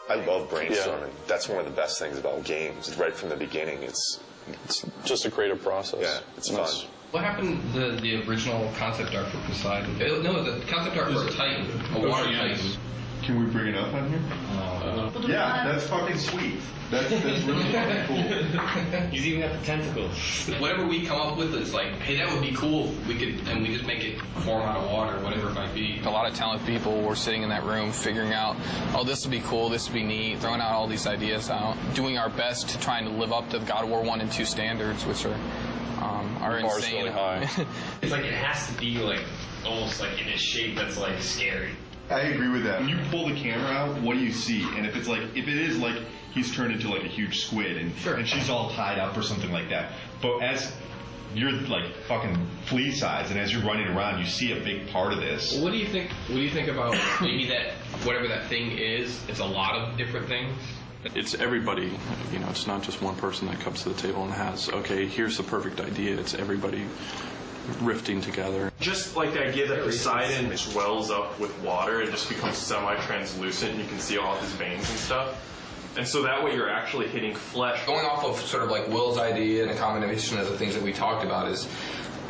I love brainstorming. Yeah. That's one of the best things about games. Right from the beginning, it's just a creative process. Yeah, it's fun. What happened to the original concept art for Poseidon? No, the concept art for Titan, a water Titan. Can we bring it up on here? Yeah, that's fucking sweet. That's really fucking cool. He's even got the tentacles. Whatever we come up with, it's like, hey, that would be cool if we could, and we just make it form out of water, whatever it might be. A lot of talented people were sitting in that room figuring out, oh, this would be cool, this would be neat, throwing out all these ideas out, doing our best to trying to live up to God of War 1 and 2 standards, which are insane. Really high. It's like it has to be like almost like in a shape that's like scary. I agree with that. When you pull the camera out, what do you see? And if it is like he's turned into like a huge squid and she's all tied up or something like that. But as you're like fucking flea size, and as you're running around, you see a big part of this. What do you think? What do you think about maybe that whatever that thing is? It's a lot of different things. It's everybody, you know, it's not just one person that comes to the table and has, okay, here's the perfect idea. It's everybody rifting together. Just like the idea that Poseidon swells up with water and just becomes semi-translucent and you can see all of his veins and stuff. And so that way you're actually hitting flesh. Going off of sort of like Will's idea and a combination of the things that we talked about is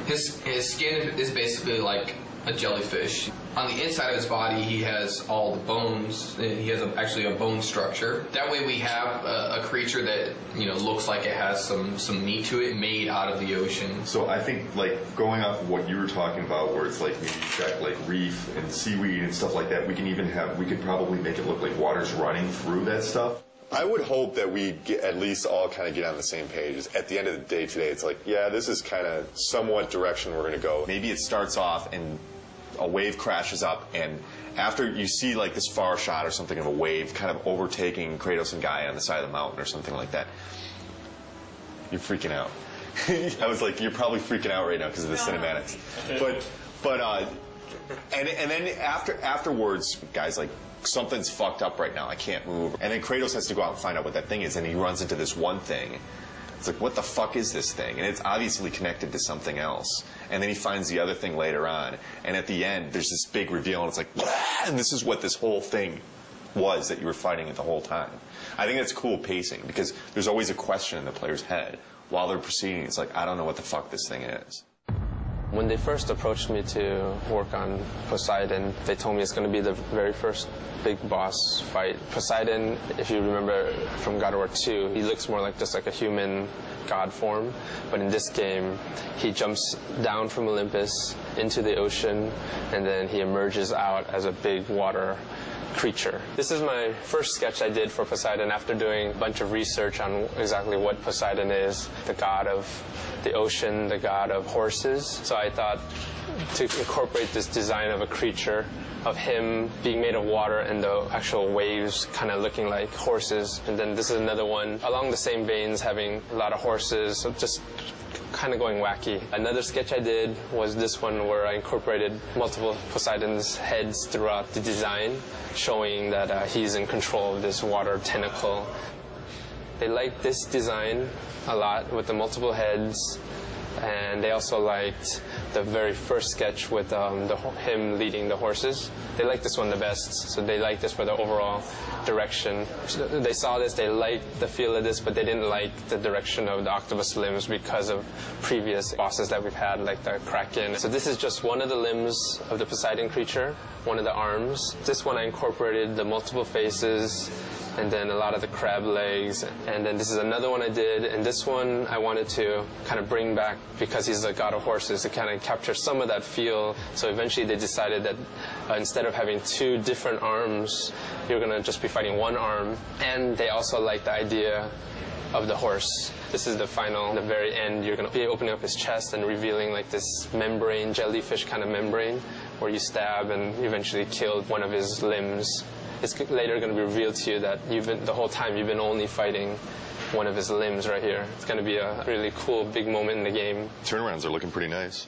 his skin is basically like a jellyfish. On the inside of his body, he has all the bones. He has actually a bone structure. That way, we have a creature that looks like it has some meat to it, made out of the ocean. So I think like going off of what you were talking about, where it's like maybe you've got like reef and seaweed and stuff like that. We could probably make it look like water's running through that stuff. I would hope that we at least all kind of get on the same page. At the end of the day today, it's like, yeah, this is kind of somewhat direction we're going to go. Maybe it starts off and a wave crashes up, and after you see like this far shot or something of a wave kind of overtaking Kratos and Gaia on the side of the mountain or something like that, you're freaking out. I was like, you're probably freaking out right now because of the cinematics. And then afterwards, guys, like, something's fucked up right now. I can't move. And then Kratos has to go out and find out what that thing is, and he runs into this one thing. It's like, what the fuck is this thing? And it's obviously connected to something else. And then he finds the other thing later on. And at the end, there's this big reveal, and it's like, and this is what this whole thing was that you were fighting it the whole time. I think that's cool pacing, because there's always a question in the player's head while they're proceeding. It's like, I don't know what the fuck this thing is. When they first approached me to work on Poseidon, they told me it's going to be the very first big boss fight. Poseidon, if you remember from God of War 2, he looks more like just like a human god form. But in this game, he jumps down from Olympus into the ocean, and then he emerges out as a big water creature. This is my first sketch I did for Poseidon after doing a bunch of research on exactly what Poseidon is, the god of the ocean, the god of horses. So I thought to incorporate this design of a creature, of him being made of water and the actual waves kind of looking like horses. And then this is another one along the same veins, having a lot of horses, so just kind of going wacky. Another sketch I did was this one where I incorporated multiple Poseidon's heads throughout the design, showing that he's in control of this water tentacle. They liked this design a lot with the multiple heads, and they also liked the very first sketch with him leading the horses. They liked this one the best, so they liked this for the overall direction. They saw this, they liked the feel of this, but they didn't like the direction of the octopus limbs because of previous bosses that we've had, like the Kraken. So this is just one of the limbs of the Poseidon creature, one of the arms. This one I incorporated the multiple faces, and then a lot of the crab legs. And then this is another one I did, and this one I wanted to kind of bring back, because he's a god of horses, to kind of capture some of that feel. So eventually they decided that instead of having two different arms, you're going to just be fighting one arm. And they also like the idea of the horse. This is the final, the very end, you're going to be opening up his chest and revealing like this membrane, jellyfish kind of membrane, where you stab and eventually kill one of his limbs. It's later going to be revealed to you that the whole time you've been only fighting one of his limbs right here. It's going to be a really cool, big moment in the game. Turnarounds are looking pretty nice.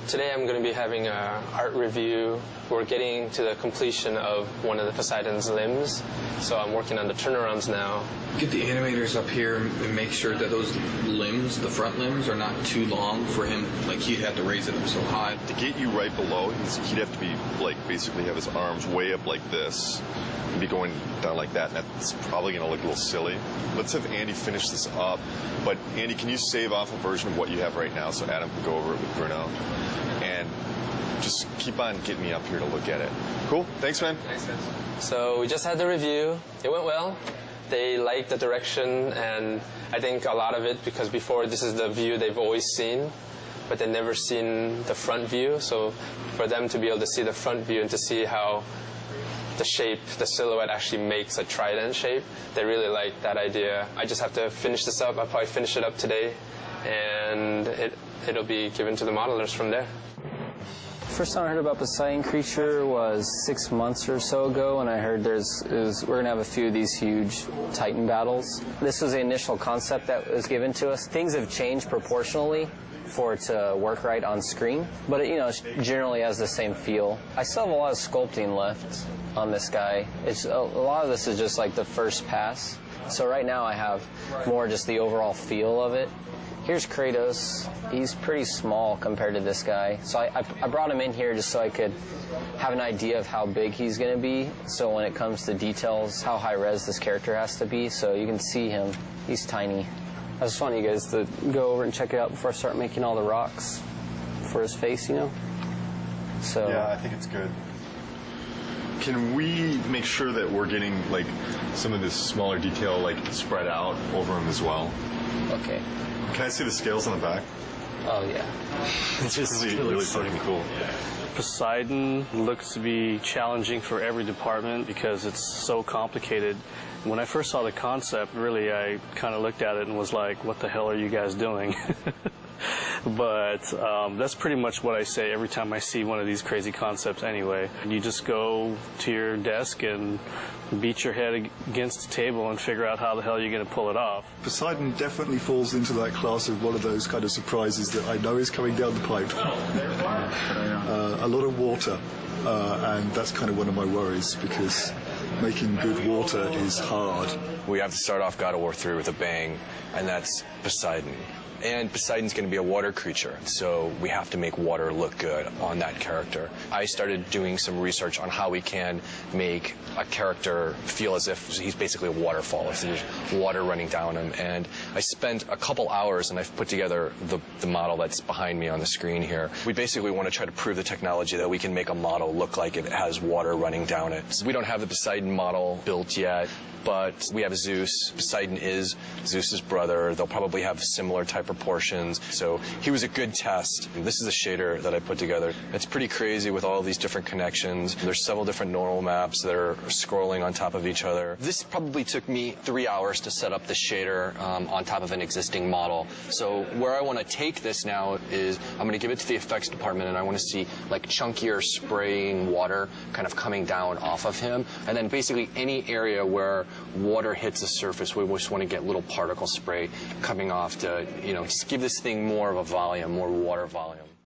Today I'm going to be having an art review. We're getting to the completion of one of the Poseidon's limbs, so I'm working on the turnarounds now. Get the animators up here and make sure that those limbs, the front limbs, are not too long for him. Like, he'd have to raise it up so high. To get you right below, he'd have to be like basically have his arms way up like this and be going down like that, and that's probably going to look a little silly. Let's have Andy finish this up. But Andy, can you save off a version of what you have right now so Adam can go over it with Bruno? And just keep on getting me up here to look at it. Cool? Thanks, man. Thanks, guys. So we just had the review. It went well. They liked the direction, and I think a lot of it because before this is the view they've always seen, but they've never seen the front view. So for them to be able to see the front view and to see how the shape, the silhouette actually makes a trident shape, they really like that idea. I just have to finish this up. I'll probably finish it up today, and it'll be given to the modelers from there. First time I heard about Poseidon creature was 6 months or so ago, and I heard we're going to have a few of these huge Titan battles. This was the initial concept that was given to us. Things have changed proportionally for it to work right on screen, but it generally has the same feel. I still have a lot of sculpting left on this guy. A lot of this is just like the first pass. So right now I have more just the overall feel of it. Here's Kratos. He's pretty small compared to this guy. So I brought him in here just so I could have an idea of how big he's going to be. So when it comes to details, how high res this character has to be. So you can see him. He's tiny. I just want you guys to go over and check it out before I start making all the rocks for his face, So yeah, I think it's good. Can we make sure that we're getting like some of this smaller detail like spread out over him as well? Okay. Can I see the scales on the back? Oh yeah. It's just really fucking cool. Poseidon looks to be challenging for every department because it's so complicated. When I first saw the concept, really, I kind of looked at it and was like, what the hell are you guys doing? But that's pretty much what I say every time I see one of these crazy concepts anyway. You just go to your desk and beat your head against the table and figure out how the hell you're going to pull it off. Poseidon definitely falls into that class of one of those kind of surprises that I know is coming down the pipe. A lot of water, and that's kind of one of my worries because making good water is hard. We have to start off God of War 3 with a bang, and that's Poseidon. And Poseidon's going to be a water creature, so we have to make water look good on that character. I started doing some research on how we can make a character feel as if he's basically a waterfall, if there's water running down him. And I spent a couple hours, and I've put together the model that's behind me on the screen here. We basically want to try to prove the technology that we can make a model look like it has water running down it. So we don't have the Poseidon model built yet, but we have Zeus. Poseidon is Zeus's brother. They'll probably have similar type proportions. So he was a good test. And this is a shader that I put together. It's pretty crazy with all these different connections. There's several different neural maps that are scrolling on top of each other. This probably took me 3 hours to set up the shader on top of an existing model. So where I want to take this now is I'm going to give it to the effects department, and I want to see like chunkier spraying water kind of coming down off of him. And then basically any area where water hits the surface, we just want to get little particle spray coming off to, just give this thing more of a volume, more water volume.